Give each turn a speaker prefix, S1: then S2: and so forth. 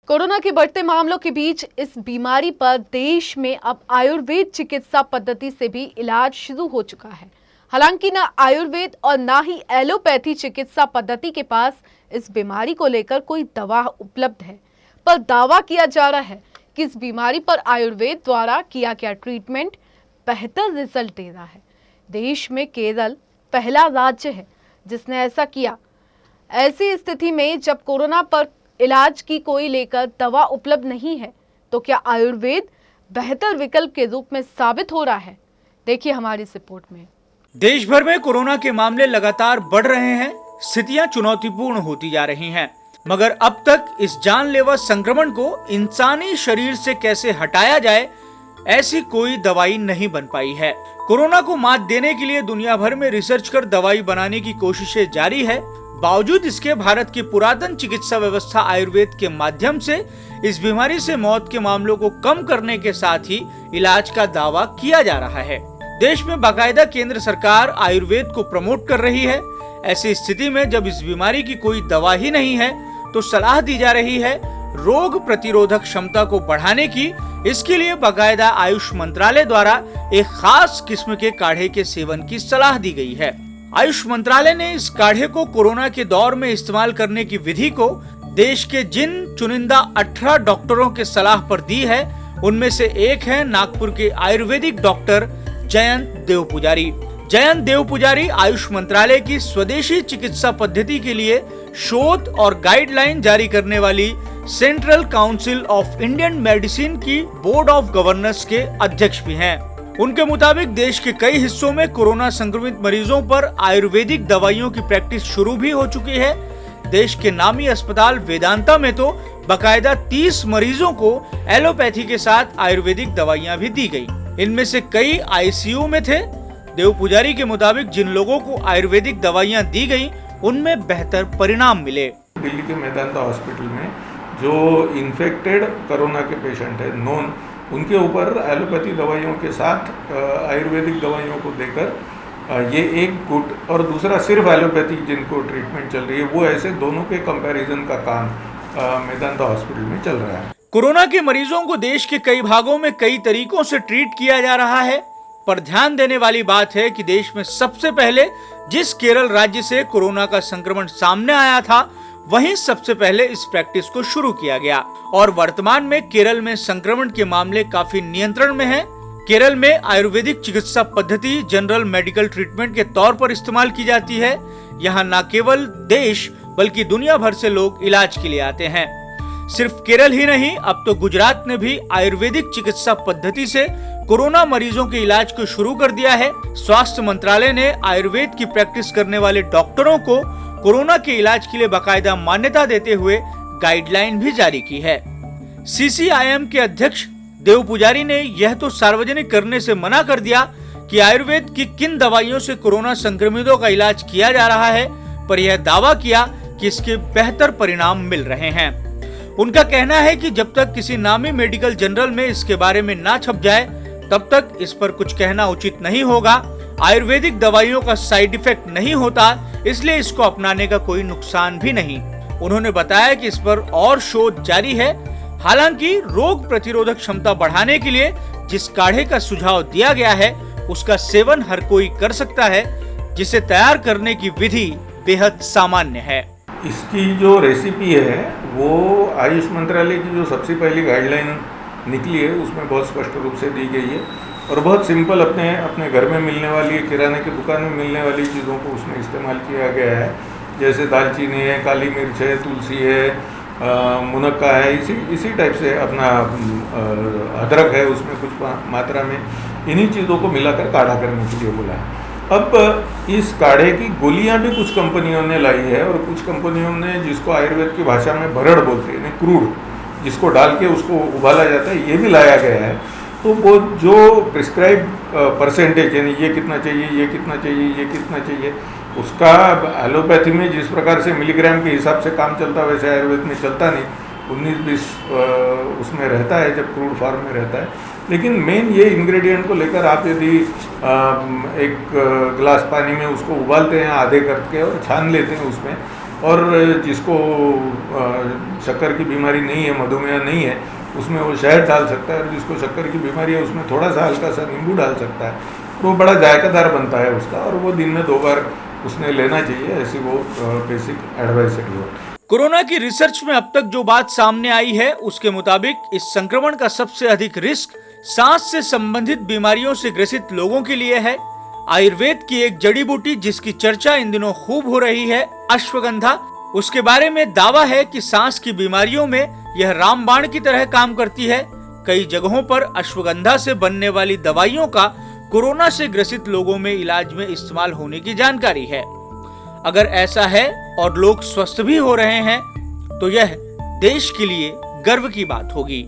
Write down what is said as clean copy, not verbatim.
S1: Corona के बढ़ते मामलों के बीच इस बीमारी पर देश में अब आयुर्वेद चिकित्सा पद्धति से भी इलाज शुरू हो चुका है। हालांकि न आयुर्वेद और न ही एलोपैथी चिकित्सा पद्धति के पास इस बीमारी को लेकर कोई दवा उपलब्ध है, पर दावा किया जा रहा है कि इस बीमारी पर आयुर्वेद द्वारा किया गया ट्रीटमेंट बेहतर रिजल्ट दे रहा है। देश में केरल पहला राज्य है जिसने ऐसा किया। ऐसी स्थिति में जब कोरोना पर इलाज की कोई लेकर दवा उपलब्ध नहीं है, तो क्या आयुर्वेद बेहतर विकल्प के रूप में साबित हो रहा है? देखिए हमारी इस रिपोर्ट में।
S2: देश भर में कोरोना के मामले लगातार बढ़ रहे हैं, स्थितियां चुनौतीपूर्ण होती जा रही हैं, मगर अब तक इस जानलेवा संक्रमण को इंसानी शरीर से कैसे हटाया जाए, ऐसी कोई दवाई नहीं बन पाई है। कोरोना को मात देने के लिए दुनिया भर में रिसर्च कर दवाई बनाने की कोशिशें जारी है। बावजूद इसके भारत की पुरातन चिकित्सा व्यवस्था आयुर्वेद के माध्यम से इस बीमारी से मौत के मामलों को कम करने के साथ ही इलाज का दावा किया जा रहा है। देश में बाकायदा केंद्र सरकार आयुर्वेद को प्रमोट कर रही है। ऐसी स्थिति में जब इस बीमारी की कोई दवा ही नहीं है, तो सलाह दी जा रही है रोग प्रतिरोधक क्षमता को बढ़ाने की। इसके लिए बाकायदा आयुष मंत्रालय द्वारा एक खास किस्म के काढ़े के सेवन की सलाह दी गई है। आयुष मंत्रालय ने इस काढ़े को कोरोना के दौर में इस्तेमाल करने की विधि को देश के जिन चुनिंदा 18 डॉक्टरों के सलाह पर दी है, उनमें से एक है नागपुर के आयुर्वेदिक डॉक्टर जयंत देवपुजारी। जयंत देवपुजारी आयुष मंत्रालय की स्वदेशी चिकित्सा पद्धति के लिए शोध और गाइडलाइन जारी करने वाली central council of Indian medicine की बोर्ड ऑफ गवर्नर्स के अध्यक्ष भी हैं। उनके मुताबिक देश के कई हिस्सों में कोरोना संक्रमित मरीजों पर आयुर्वेदिक दवाइयों की प्रैक्टिस शुरू भी हो चुकी है। देश के नामी अस्पताल वेदांता में तो बाकायदा 30 मरीजों को एलोपैथी के साथ आयुर्वेदिक दवाइयां भी दी गई। इनमें से कई आईसीयू में थे। देवपुजारी के मुताबिक जिन लोगों को आयुर्वेदिक दवाइयां दी गई, उनमें बेहतर परिणाम मिले।
S3: दिल्ली के मेदांता हॉस्पिटल में जो इन्फेक्टेड कोरोना के पेशेंट है नॉन, उनके ऊपर एलोपैथी दवाइयों के साथ आयुर्वेदिक दवाइयों को देकर ये एक गुट और दूसरा सिर्फ एलोपैथी जिनको ट्रीटमेंट चल रही है, वो ऐसे दोनों के कंपैरिजन का काम मेदांता हॉस्पिटल में चल रहा है।
S2: कोरोना के मरीजों को देश के कई भागों में कई तरीकों से ट्रीट किया जा रहा है, पर ध्यान देने वाली बात है कि देश में सबसे पहले जिस केरल राज्य से कोरोना का संक्रमण सामने आया था, वहीं सबसे पहले इस प्रैक्टिस को शुरू किया गया और वर्तमान में केरल में संक्रमण के मामले काफी नियंत्रण में हैं। केरल में आयुर्वेदिक चिकित्सा पद्धति जनरल मेडिकल ट्रीटमेंट के तौर पर इस्तेमाल की जाती है। यहाँ न केवल देश बल्कि दुनिया भर से लोग इलाज के लिए आते हैं। सिर्फ केरल ही नहीं, अब तो गुजरात ने भी आयुर्वेदिक चिकित्सा पद्धति से कोरोना मरीजों के इलाज को शुरू कर दिया है। स्वास्थ्य मंत्रालय ने आयुर्वेद की प्रैक्टिस करने वाले डॉक्टरों को कोरोना के इलाज के लिए बाकायदा मान्यता देते हुए गाइडलाइन भी जारी की है। सीसीआईएम के अध्यक्ष देवपुजारी ने यह तो सार्वजनिक करने से मना कर दिया कि आयुर्वेद की किन दवाइयों से कोरोना संक्रमितों का इलाज किया जा रहा है, पर यह दावा किया कि इसके बेहतर परिणाम मिल रहे हैं। उनका कहना है कि जब तक किसी नामी मेडिकल जर्नल में इसके बारे में ना छप जाए, तब तक इस पर कुछ कहना उचित नहीं होगा। आयुर्वेदिक दवाइयों का साइड इफेक्ट नहीं होता, इसलिए इसको अपनाने का कोई नुकसान भी नहीं। उन्होंने बताया कि इस पर और शोध जारी है। हालांकि रोग प्रतिरोधक क्षमता बढ़ाने के लिए जिस काढ़े का सुझाव दिया गया है, उसका सेवन हर कोई कर सकता है, जिसे तैयार करने की विधि बेहद सामान्य है।
S3: इसकी जो रेसिपी है वो आयुष मंत्रालय की जो सबसे पहली गाइडलाइन निकली है, उसमें बहुत स्पष्ट रूप से दी गई है और बहुत सिंपल अपने घर में मिलने वाली, किराने की दुकान में मिलने वाली चीज़ों को उसमें इस्तेमाल किया गया है। जैसे दालचीनी है, काली मिर्च है, तुलसी है, मुनक्का है, इसी टाइप से अपना अदरक है, उसमें कुछ मात्रा में इन्हीं चीज़ों को मिलाकर काढ़ा करने के लिए बोला है। अब इस काढ़े की गोलियां भी कुछ कंपनियों ने लाई है और कुछ कंपनियों ने, जिसको आयुर्वेद की भाषा में भरड़ बोलते हैं, क्रूड, जिसको डाल के उसको उबाला जाता है, ये भी लाया गया है। तो वो जो प्रिस्क्राइब परसेंटेज, यानी ये कितना चाहिए, ये कितना चाहिए, ये कितना चाहिए, उसका एलोपैथी में जिस प्रकार से मिलीग्राम के हिसाब से काम चलता है, वैसे आयुर्वेद में चलता नहीं। 19-20 उसमें रहता है जब क्रूड फॉर्म में रहता है। लेकिन मेन ये इंग्रेडिएंट को लेकर आप यदि एक गिलास पानी में उसको उबालते हैं आधे करके और छान लेते हैं उसमें, और जिसको शक्कर की बीमारी नहीं है, मधुमेह नहीं है, उसमें वो शहद डाल सकता है, और जिसको शक्कर की बीमारी है उसमें थोड़ा सा हल्का सा नींबू डाल सकता है। तो वो बड़ा जायकादार बनता है उसका, और वो दिन में 2 बार उसने लेना चाहिए, ऐसी वो बेसिक एडवाइस है।
S2: कोरोना की रिसर्च में अब तक जो बात सामने आई है उसके मुताबिक इस संक्रमण का सबसे अधिक रिस्क सांस से संबंधित बीमारियों से ग्रसित लोगों के लिए है। आयुर्वेद की एक जड़ी बूटी जिसकी चर्चा इन दिनों खूब हो रही है, अश्वगंधा, उसके बारे में दावा है कि सांस की बीमारियों में यह रामबाण की तरह काम करती है। कई जगहों पर अश्वगंधा से बनने वाली दवाइयों का कोरोना से ग्रसित लोगों में इलाज में इस्तेमाल होने की जानकारी है। अगर ऐसा है और लोग स्वस्थ भी हो रहे हैं तो यह देश के लिए गर्व की बात होगी।